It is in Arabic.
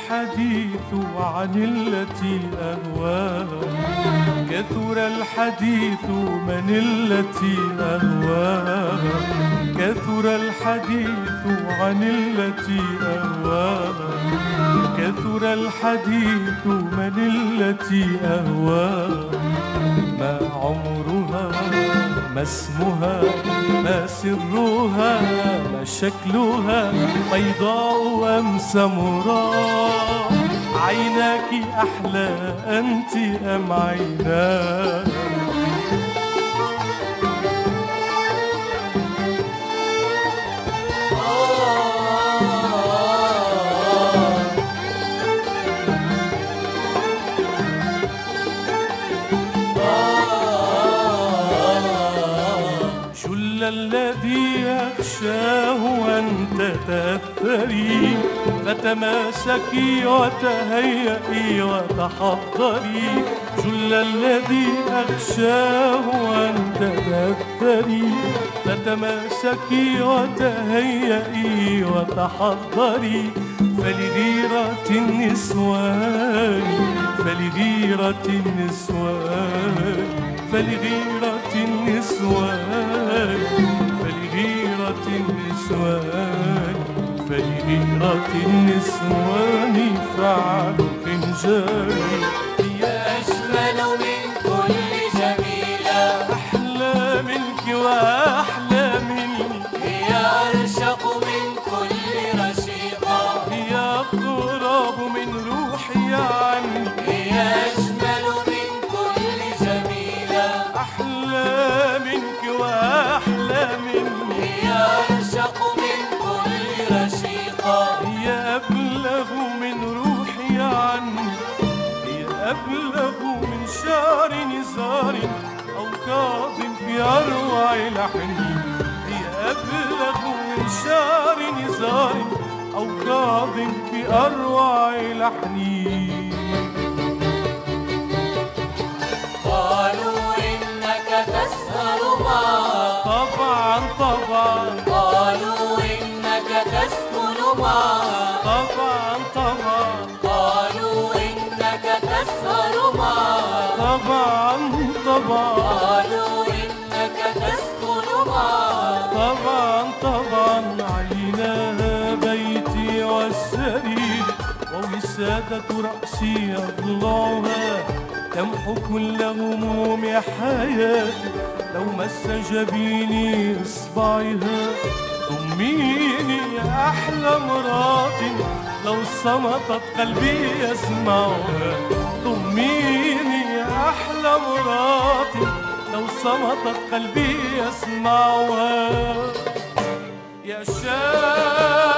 الحديث عن التي أهواها، كثر الحديث من التي أهواها، كثر الحديث عن التي أهواها، كثر الحديث من التي أهواها. ما عمرها، ما اسمها، ما سرها، ما شكلها، بيضاء أم سمراء؟ عيناك أحلى أنت أم عيناها؟ الذي يخشاه أن تتأثري، فتماسكي وتهيئي وتحضري. جل الذي أخشاه أن تتأثري، فتماسكي وتهيئي وتحضري. فلغيرة النسوان، فلغيرة النسوان، فلغيرة النسوان، فلغيرة النسوان، فلغيرة النسوان فعل خنجري. هي أجمل من كل جميلة، أحلى منك وأحلى مني، هي أرشق من كل رشيقة، هي أقرب من روحي عني. هي أجمل من كل جميلة، أحلى منك وأحلى مني، هي أرشق من كل رشيقة، هي أبلغ من روحي عني، هي أبلغ من شعر نزار أو كاظم في أروع لحني، هي أبلغ من شعر نزار أو كاظم في أروع لحني. قالوا إنك تسهر معها، طبعا طبعا، قالوا إنك تسكن معها، طبعا طبعا، قالوا إنك تسهر معها، طبعا طبعا، قالوا إنك تسكن معها، طبعا طبعا. عيناها بيتي والسرير، ووسادة رأسي أضلعها، تمحو كل هموم حياتي. لو مس جبيني إصبعها، ضميني يا أحلى مرات، لو صمتت قلبي يسمعها. ضميني يا أحلى مرات، لو صمتت قلبي يسمعها. يا شاب